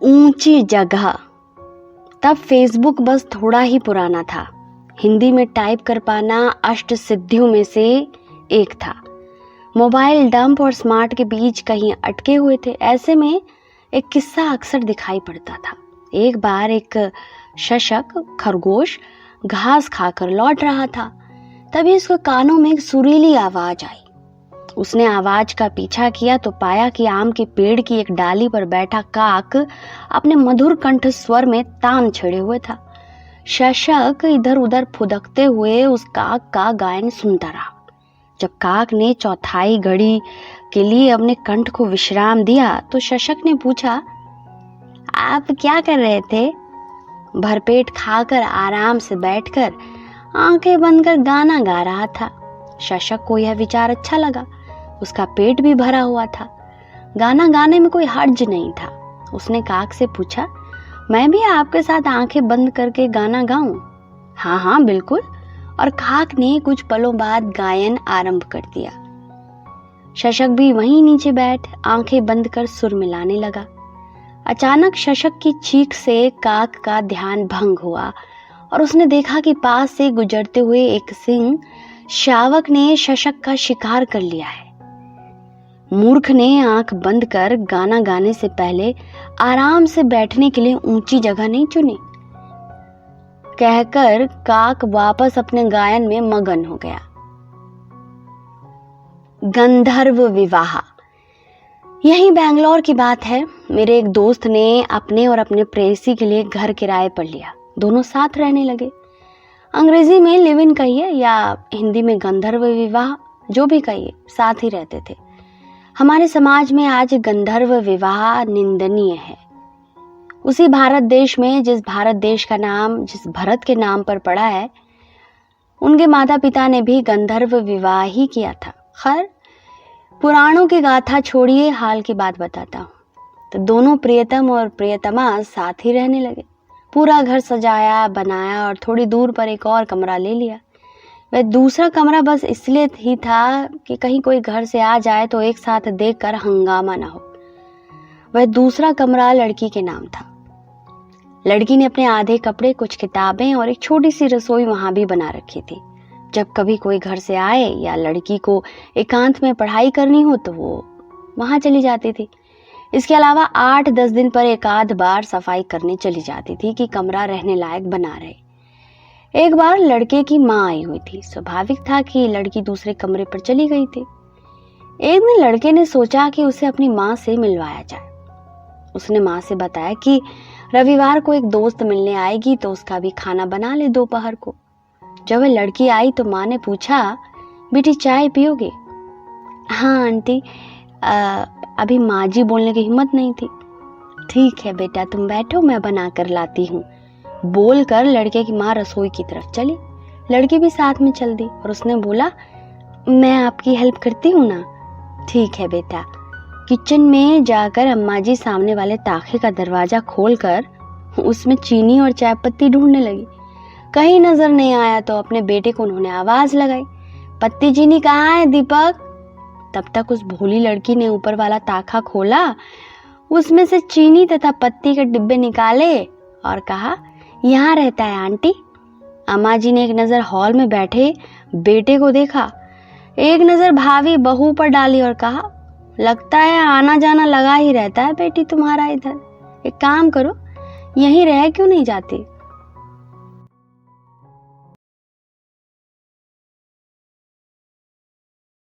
ऊंची जगह। तब फेसबुक बस थोड़ा ही पुराना था। हिंदी में टाइप कर पाना अष्ट सिद्धियों में से एक था। मोबाइल डंप और स्मार्ट के बीच कहीं अटके हुए थे। ऐसे में एक किस्सा अक्सर दिखाई पड़ता था। एक बार एक शशक खरगोश घास खाकर लौट रहा था। तभी उसके कानों में एक सुरीली आवाज आई। उसने आवाज का पीछा किया तो पाया कि आम के पेड़ की एक डाली पर बैठा काक अपने मधुर कंठ स्वर में तान छेड़े हुए था। शशक इधर उधर फुदकते हुए उस काक का गायन सुनता रहा। जब काक ने चौथाई घड़ी के लिए अपने कंठ को विश्राम दिया तो शशक ने पूछा, आप क्या कर रहे थे? भरपेट खाकर आराम से बैठकर आंखें बंद कर गाना गा रहा था। शशक को यह विचार अच्छा लगा। उसका पेट भी भरा हुआ था। गाना गाने में कोई हर्ज नहीं था। उसने काक से पूछा, मैं भी आपके साथ आंखें बंद करके गाना गाऊं? हाँ हाँ बिल्कुल। और काक ने कुछ पलों बाद गायन आरंभ कर दिया। शशक भी वहीं नीचे बैठ आंखें बंद कर सुर मिलाने लगा। अचानक शशक की चीख से काक का ध्यान भंग हुआ और उसने देखा कि पास से गुजरते हुए एक सिंह शावक ने शशक का शिकार कर लिया है। मूर्ख ने आंख बंद कर गाना गाने से पहले आराम से बैठने के लिए ऊंची जगह नहीं चुनी, कहकर काक वापस अपने गायन में मगन हो गया। गंधर्व विवाह। यही बैंगलोर की बात है। मेरे एक दोस्त ने अपने और अपने प्रेयसी के लिए घर किराए पर लिया। दोनों साथ रहने लगे। अंग्रेजी में लिव इन कहिए या हिंदी में गंधर्व विवाह, जो भी कहिए, साथ ही रहते थे। हमारे समाज में आज गंधर्व विवाह निंदनीय है। उसी भारत देश में जिस भारत देश का नाम जिस भरत के नाम पर पड़ा है, उनके माता पिता ने भी गंधर्व विवाह ही किया था। खैर, पुराणों की गाथा छोड़िए, हाल की बात बताता हूँ। तो दोनों प्रियतम और प्रियतमा साथ ही रहने लगे। पूरा घर सजाया बनाया और थोड़ी दूर पर एक और कमरा ले लिया। वह दूसरा कमरा बस इसलिए ही था कि कहीं कोई घर से आ जाए तो एक साथ देखकर हंगामा ना हो। वह दूसरा कमरा लड़की के नाम था। लड़की ने अपने आधे कपड़े, कुछ किताबें और एक छोटी सी रसोई वहां भी बना रखी थी। जब कभी कोई घर से आए या लड़की को एकांत में पढ़ाई करनी हो तो वो वहां चली जाती थी। इसके अलावा 8-10 दिन पर एक आध बार सफाई करने चली जाती थी कि कमरा रहने लायक बना रहे। एक बार लड़के की माँ आई हुई थी। स्वाभाविक था कि लड़की दूसरे कमरे पर चली गई थी। एक दिन लड़के ने सोचा कि उसे अपनी माँ से मिलवाया जाए। उसने माँ से बताया कि रविवार को एक दोस्त मिलने आएगी तो उसका भी खाना बना ले दोपहर को। जब वह लड़की आई तो माँ ने पूछा, बेटी चाय पियोगे? हाँ आंटी, अभी माँ जी बोलने की हिम्मत नहीं थी। ठीक है बेटा, तुम बैठो, मैं बना कर लाती हूँ। बोलकर लड़के की माँ रसोई की तरफ चली। लड़की भी साथ में चल दी और उसने बोला, मैं आपकी हेल्प करती हूँ ना। ठीक है बेटा। किचन में जाकर अम्मा जी सामने वाले ताखे का दरवाजा खोलकर उसमें चीनी और चाय पत्ती ढूंढने लगी। कहीं नजर नहीं आया तो अपने बेटे को उन्होंने आवाज लगाई, पत्ती चीनी कहाँ है दीपक? तब तक उस भोली लड़की ने ऊपर वाला ताखा खोला, उसमें से चीनी तथा पत्ती के डिब्बे निकाले और कहा, यहाँ रहता है आंटी। अम्मा जी ने एक नजर हॉल में बैठे बेटे को देखा, एक नजर भाभी बहू पर डाली और कहा, लगता है आना जाना लगा ही रहता है बेटी तुम्हारा इधर। एक काम करो, यहीं रह क्यों नहीं जाती?